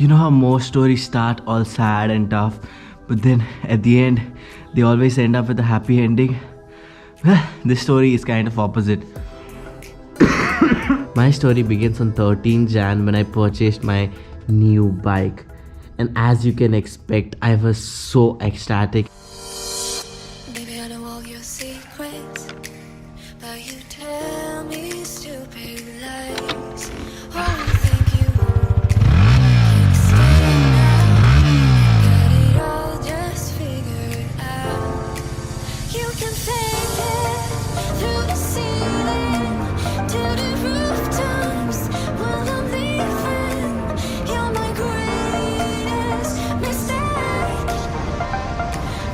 You know how most stories start all sad and tough, but then at the end, they always end up with a happy ending? Well, this story is kind of opposite. My story begins on 13 Jan when I purchased my new bike. And as you can expect, I was so ecstatic. Baby, I know all your secrets, but you tell me stupid lies. Oh, you think you can stay now? Got it all just figured out. You can fake it through the ceiling to the rooftops while I'm leaving. You're my greatest mistake.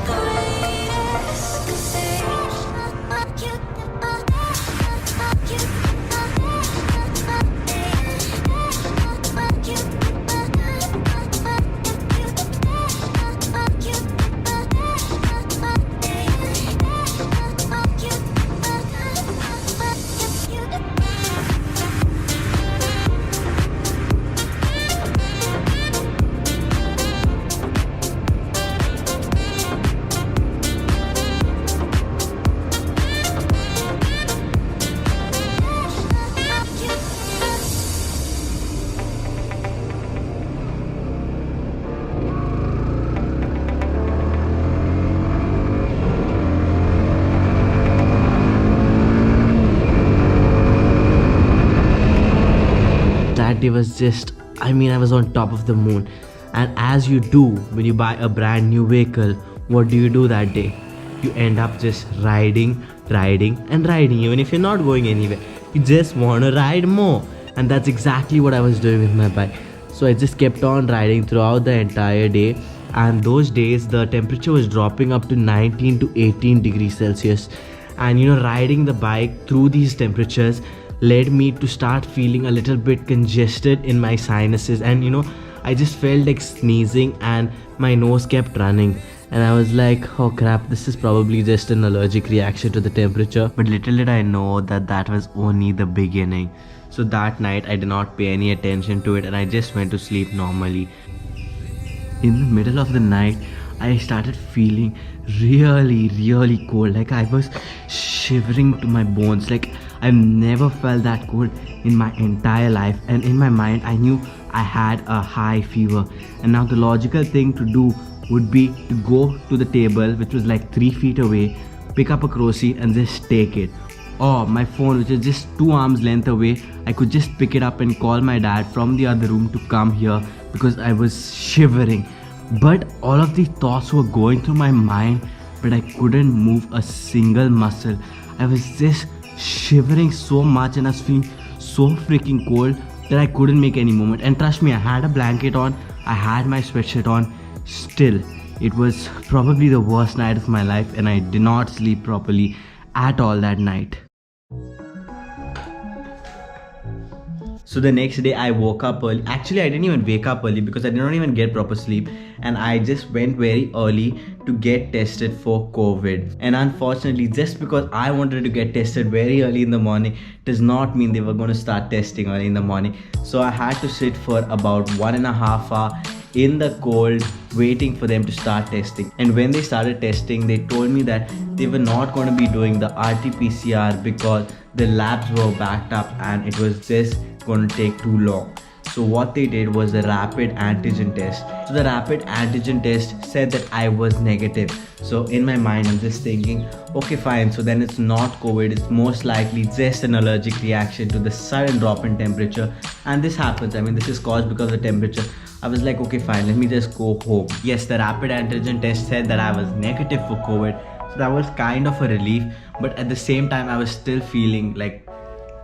Greatest mistake. That day was just, I was on top of the moon. And as you do when you buy a brand new vehicle, what do you do that day? You end up just riding, and riding. Even if you're not going anywhere, you just want to ride more. And that's exactly what I was doing with my bike. So I just kept on riding throughout the entire day. And those days, the temperature was dropping up to 19 to 18 degrees Celsius. And riding the bike through these temperatures led me to start feeling a little bit congested in my sinuses, and I just felt like sneezing and my nose kept running, and I was like, oh crap, this is probably just an allergic reaction to the temperature. But little did I know that was only the beginning. So that night I did not pay any attention to it and I just went to sleep normally. In the middle of the night, I started feeling really cold. Like I was shivering to my bones. Like I've never felt that cold in my entire life. And in my mind, I knew I had a high fever. And now the logical thing to do would be to go to the table, which was like 3 feet away, pick up a crochet and just take it. Or my phone, which is just 2 arms length away, I could just pick it up and call my dad from the other room to come here because I was shivering. But all of these thoughts were going through my mind, but I couldn't move a single muscle. I was just shivering so much and I was feeling so freaking cold that I couldn't make any movement. And trust me, I had a blanket on, I had my sweatshirt on. Still, it was probably the worst night of my life and I did not sleep properly at all that night. So the next day I woke up early. Actually, I didn't even wake up early because I did not even get proper sleep. And I just went very early to get tested for COVID. And unfortunately, just because I wanted to get tested very early in the morning does not mean they were going to start testing early in the morning. So I had to sit for about 1.5 hours in the cold waiting for them to start testing. And when they started testing, they told me that they were not going to be doing the RT-PCR because the labs were backed up and it was just going to take too long. So what they did was a rapid antigen test. So the rapid antigen test said that I was negative. So in my mind, I'm just thinking, okay, fine. So then it's not COVID. It's most likely just an allergic reaction to the sudden drop in temperature. And this happens. This is caused because of the temperature. I was like, okay, fine. Let me just go home. Yes, the rapid antigen test said that I was negative for COVID. So that was kind of a relief. But at the same time, I was still feeling like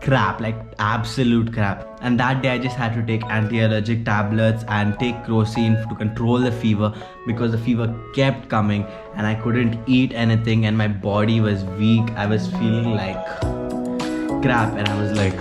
crap, like absolute crap. And that day I just had to take anti-allergic tablets and take crocin to control the fever because the fever kept coming and I couldn't eat anything and my body was weak. I was feeling like crap and I was like...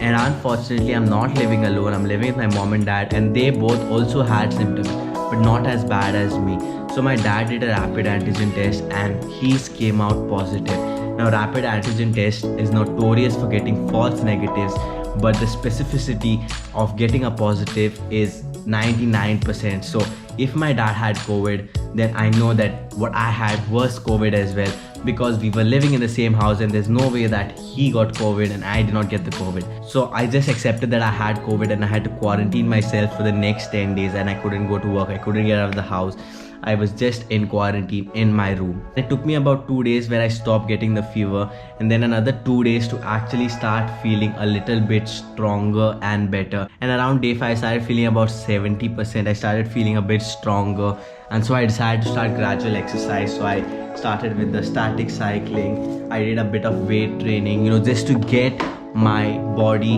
And unfortunately, I'm not living alone. I'm living with my mom and dad and they both also had symptoms, but not as bad as me. So my dad did a rapid antigen test and his came out positive. Now, rapid antigen test is notorious for getting false negatives, but the specificity of getting a positive is 99%. So if my dad had COVID, then I know that what I had was COVID as well, because we were living in the same house and there's no way that he got COVID and I did not get the COVID. So I just accepted that I had COVID and I had to quarantine myself for the next 10 days, and I couldn't go to work, I couldn't get out of the house. I was just in quarantine in my room. It took me about 2 days where I stopped getting the fever, and then another 2 days to actually start feeling a little bit stronger and better. And around day 5 I started feeling about 70%. I started feeling a bit stronger, and so I decided to start gradual exercise. So I started with the static cycling. I did a bit of weight training, just to get my body,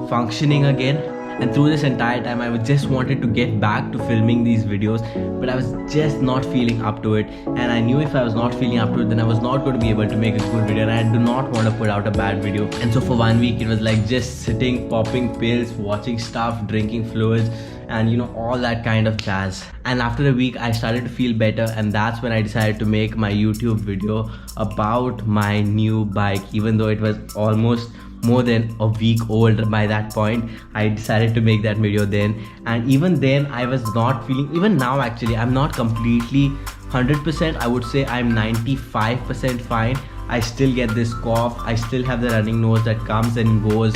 functioning again. And through this entire time, I just wanted to get back to filming these videos, but I was just not feeling up to it. And I knew if I was not feeling up to it, then I was not going to be able to make a good video, and I do not want to put out a bad video. And so for 1 week, it was like just sitting, popping pills, watching stuff, drinking fluids, and all that kind of jazz. And after a week I started to feel better, and that's when I decided to make my YouTube video about my new bike. Even though it was almost more than a week old by that point, I decided to make that video then. And even then I was not feeling, even now actually I'm not completely 100%. I would say I'm 95% fine. I still get this cough, I still have the running nose that comes and goes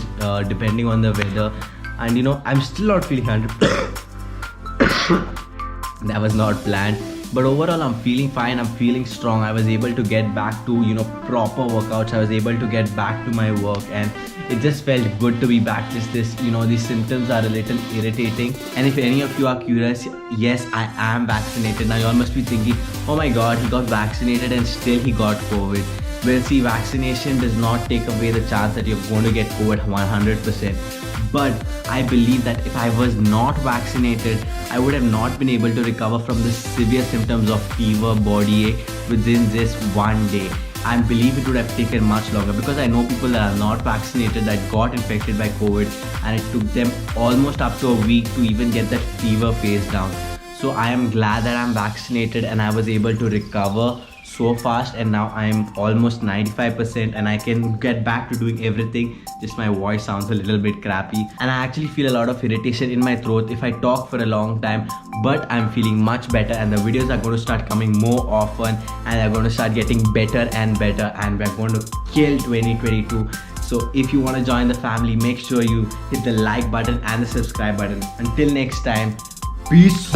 depending on the weather, and I'm still not feeling 100%. That was not planned, but overall I'm feeling fine, I'm feeling strong. I was able to get back to proper workouts. I was able to get back to my work, and it just felt good to be back. Just this, these symptoms are a little irritating. And if any of you are curious, yes, I am vaccinated. Now you all must be thinking, oh my god, he got vaccinated and still he got COVID. Well, see, vaccination does not take away the chance that you're going to get COVID 100%. But I believe that if I was not vaccinated, I would have not been able to recover from the severe symptoms of fever, body ache within just 1 day. I believe it would have taken much longer, because I know people that are not vaccinated that got infected by COVID, and it took them almost up to a week to even get that fever phase down. So I am glad that I'm vaccinated and I was able to recover so fast, and now I'm almost 95% and I can get back to doing everything. Just my voice sounds a little bit crappy, and I actually feel a lot of irritation in my throat if I talk for a long time, but I'm feeling much better, and the videos are going to start coming more often, and they're going to start getting better and better, and we're going to kill 2022. So if you want to join the family, make sure you hit the like button and the subscribe button. Until next time, peace.